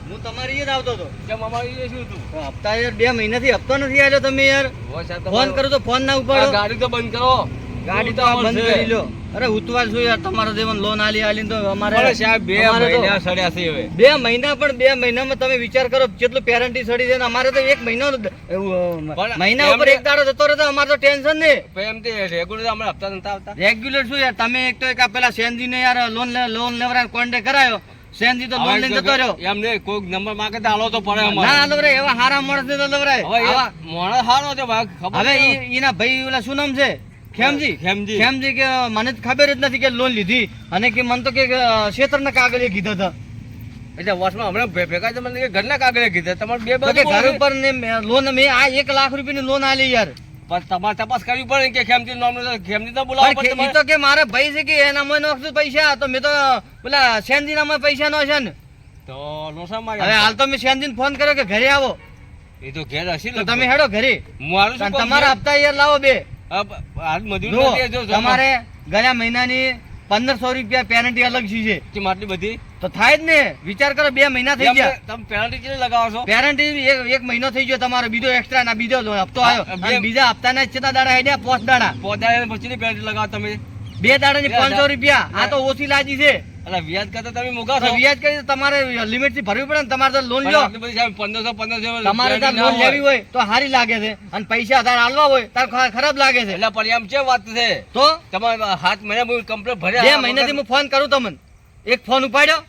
હું તમારી જ આવતો હતો. કેમ અમારી શું હતું? હપ્તા યાર 2 મહિનાથી હપ્તો નથી આવ્યો તમે યાર. ફોન કરો તો ફોન ના ઉપાડો. ગાડી તો બંધ કરો. ગાડી તો આ બંધ કરી લો. અરે ઉતવાલ શું યાર, તમારો જેવન લોન આલી તો અમારે સાહેબ 2 મહિના સડ્યા છે હવે. 2 મહિના પણ 2 મહિનામાં તમે વિચાર કરો કેટલું પેરેન્ટી સડી છે ને અમારે તો 1 મહિનો મહિના ઉપર એક દાડો જતો રહે તો અમારે તો ટેન્શન ને. એમથી રેગ્યુલર અમારે હપ્તા નથી આવતા. રેગ્યુલર શું યાર, તમે એક તો એક આ પેલા સેનજી ને યાર લોન લેવરા કોન્ટેક્ટ કરાયો. સેનજી તો લોન લઈને જતો રહ્યો. એમને કોઈ નંબર માંગે તો આલો તો પડે અમારે. ના આલો રે, એવા હારા માણસ ને તો લવરાય. હવે મોણસ હારો છે ભાઈ, ખબર. હવે ઈના ભાઈ ઓલા શું નામ છે? ખેમજી કે મને ખબર જ નથી કે લોન લીધી, અને કે મને તો કે ક્ષેત્રના કાગળે કીધા હતા. એટલે વર્ષમાં હમણાં ભેગા છે મને કે ઘરના કાગળે કીધા. તમારે બે ઘર ઉપર ને લોન મેં આ 1 લાખ રૂપિયાની લોન આલી યાર. પણ તમારે તપાસ કરવી પડે કે ખેમજી નામ ખેમજી તો બોલાવો પડે. ઈ તો કે મારે ભાઈ છે કે એના માં નોખશું પૈસા, તો મેં તો પેલા સેનજી નામાં પૈસા નો છે ને. તો લોસા માં હવે હાલ તો મેં સેનજી ને ફોન કર્યો કે ઘરે આવો. એ તો ઘેર હશે તો તમે હેડો ઘરે. મારું શું તમારા હપ્તા યાર લાવો 2. મજૂરી તમારે ગયા મહિનાની 1500 રૂપિયા પેનલ્ટી અલગ છે. આટલી બધી તો થાય જ ને. વિચાર કરો 2 મહિના થઈ ગયા. તમે પેનલ્ટી કેટલી લગાવો છો? પેનલ્ટી 1 મહિનો થઈ ગયો તમારો, બીજો એક્સ્ટ્રા ના બીજો હપ્તો આવ્યો. અને બીજા હપ્તાના કેટલા દાડા આઈડિયા? 5 દાડા. 5 દાડા પછી પેનલ્ટી લગાવો તમે. 2 દાડાની 500 રૂપિયા. આ તો ઓછી લાજી છે. એટલે વ્યાજ કરતા તમે મોગા છો. વ્યાજ કરી તમારે લિમિટ થી ભરવી પડે ને. તમારે તો લોન લો. 1500 તમારે તો લોન લેવી હોય તો સારી લાગે છે, અને પૈસા તારે હાલવા હોય તાર ખરાબ લાગે છે. એટલે પણ એમ છે વાત છે. તો તમારે 7 મહિના કમ્પ્લીટ ભર્યા. 2 મહિનાથી હું ફોન કરું તમને. એક ફોન ઉપાડ્યો,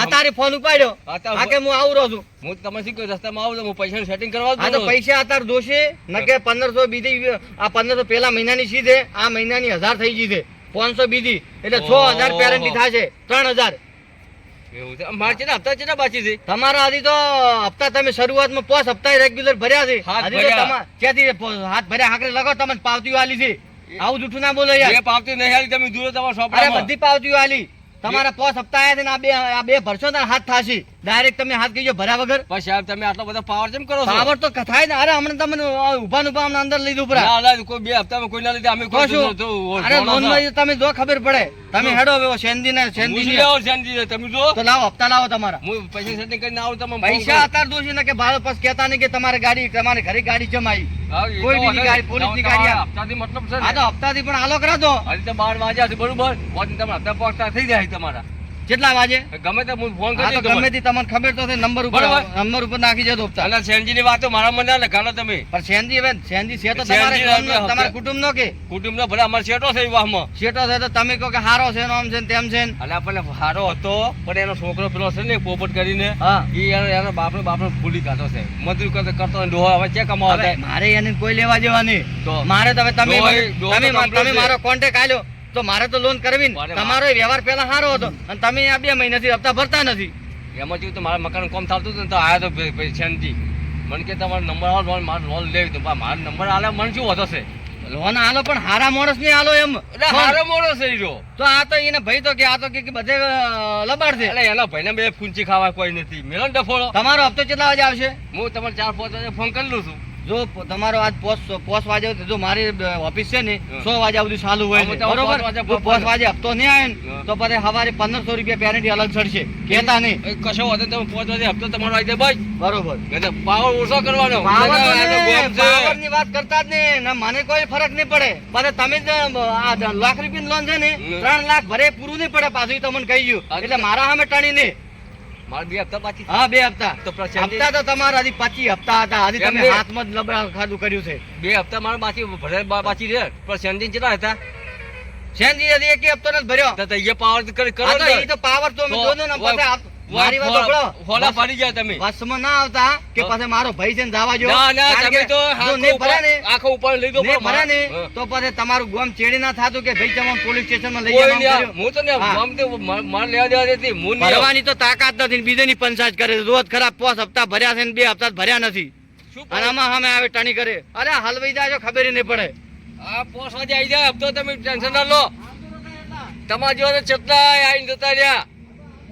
આ તારે ફોન ઉપાડ્યો. આ કે હું આવું રહું છું. હું તમે શું કહ્યું, રસ્તામાં આવું હું પૈસા સેટિંગ કરવા આ તો પૈસા અત્યારે દોષે ન કે 1500 બીજી. આ 1500 પેલા મહિનાની સીધે, આ મહિનાની 1000 થઈ ગઈ છે. 500 બીજી એટલે 6000 પેરેન્ટી થશે. 3000 એવું છે. મારે કેટલા હપ્તા કેટલા બાકી છે? તમારા હજી તો હપ્તા તમે શરૂઆતમાં 5 હપ્તા રેગ્યુલર ભર્યા છે. હજી તો ક્યાંથી હાથ ભર્યા હાકરે લગાવો. તમને પાવતીઓ આલી છે. આવું જૂઠું ના બોલો યાર. એ પાવતી નહીં આલી તમે દૂર તમારા શોપ. અરે બધી પાવતીઓ આલી. તમારા 5 હપ્તા આયા છે ને આ બે ભરશો ને હાથ થાશે. ડાયરેક્ટ તમે હાથ કહીજો ભર્યા વગર. પણ સાહેબ તમે આટલો બધો પાવર કેમ કરો છો? પાવર તો થાય ને. અરે હમણાં તમને ઉભા અમને અંદર લઈ દઉં. કોઈ 2 હપ્તામાં કોઈ ના લીધે અમે કોઈ અરે લોન માં તમે જો ખબર પડે. તમે હેડો હવે સેનજી ને સેનજી તમે જો તો લાવો હપ્તા લાવો તમારા. હું પૈસા સેટિંગ કરીને આવું. તમે પૈસા અત્યારે દોષી ને કે ભાડો પાસ કહેતા નહીં કે તમારે ગાડી તમારે ઘરે ગાડી જમાઈ. કોઈ બીજી ગાડી પોલીસ ની ગાડી હપ્તાથી મતલબ છે. આ તો હપ્તાથી પણ આલો કરા દો. હજી તો 12 વાગ્યા છે બરોબર. પછી તમે હપ્તા પહોંચતા થઈ જાય તમારા. કેટલા વાગે? ગમે તે હું ફોન કરી દઉં. ગમે તે તમને ખબર તો છે. નંબર ઉપર નાખી જતો હપ્તા. અને સેનજી ની વાતો મારા મને ના લખાડો તમે. પણ સેનજી હવે સેનજી છે તો તમારા કુટુંબ નો કે કુટુંબ નો ભલે અમારે શેટો છે વિવાહમાં. શેટો છે તો તમે કહો કે હારો છે આમ છે તેમ છે. એટલે પેલા હારો હતો પણ એનો છોકરો પેલો છે ને પોપટ કરીને હા એનો બાપને ભૂલી કાઢો છે. મજૂરી કરતો ડોહો હવે ચેક કમાવા થાય. મારે એને કોઈ લેવા જેવા નહીં. મારે તમે મારો કોન્ટેક્ટ આલ્યો તો મારે તો લોન કરવી ને. તમારો વ્યવહાર પેલા સારો હતો અને તમે આ 2 મહિનાથી હપ્તા ભરતા નથી. એમાં જેવું તો મારા મકાન કોમ થતું હતું ને તો આવ્યો તો સેનજી મને કે તમારો નંબર આવો મારે લોન લેવી તો મારો નંબર આલે મને શું વધો છે. લોન આલો પણ હારા માણસ ને આલો એમ. હારો માણસ છે ઈરો. તો આ તો એને ભાઈ તો કે આ તો કે બધે લબાડ છે. એટલે એના ભાઈને બે ફૂંચી ખાવા કોઈ નથી. મેલો ડફોળો. તમારો હપ્તો કેટલા વાગે આવશે? હું તમારે 4-5 વાગે ફોન કરી લઉં છું. જો તમારો આજ 5 વાગે જો મારી ઓફિસ છે ને 100 વાગ્યા સુધી ચાલુ હોય છે બરોબર. 5 વાગે હપ્તો નહીં આવે ને તો પછી સવારે 1500 રૂપિયા પેરેન્ટી અલગ ચડશે. કહેતા નહીં કશો વધે તમે 5 વાગે હપ્તો તમારો આવી જાય ભાઈ. બરોબર. પાવર ઓછો કરવાનો. પાવર ની વાત કરતા જ નહીં. મને કોઈ ફરક નહીં પડે. પછી તમે આ લાખ રૂપિયાની લોન છે ને 3 લાખ ભરે પૂરું નહીં પડે પાછું. તમને કહી ગયું એટલે મારા સામે ટણી નહીં. મારા 2 હપ્તા બાકી. હા 2 હપ્તા. હપ્તા તો તમારા હજી 25 હપ્તા હતા. હજી તમે હાથમાં જ લબડા ખાધું કર્યું છે. 2 હપ્તા મારા બાકી ભરે બાકી છે. પણ સેનજી કેટલા હતા? સેનજી હજી 1 હપ્તો નથી ભર્યો. તો એ પાવર કરો. એ તો પાવર તો મેં જોનો ને પછી મારી વાત સાંભળો. હોલા પડી ગયા તમે. વસમાં ના આવતા કે પછી મારો ભાઈ છે ને જાવા જો. ના તમે તો આખો ઉપર લઈ દો. ભરે ને તો પછી તમારું ગોમ ચેડી ના થાતું કે ભાઈ તમને પોલીસ સ્ટેશનમાં લઈ જવાનું. હું તો ને ગોમ તે માર લેવા દેવા દેતી. હું ભરવાની તો તાકાત નથી. બીજેની પંચાયત કરે છે. રોજ ખરાબ 5 હપ્તા ભર્યા છે ને 2 હપ્તા ભર્યા નથી. અને આમાં સામે આવે ટણી કરે. અરે હલવાઈ જાય ખબર નહીં પડે. આ 5 વાગે આવી જાય હપ્તો તમે ટેન્શન ના લો. તમારા જેવા ચટલા આવીને જતા રહ્યા.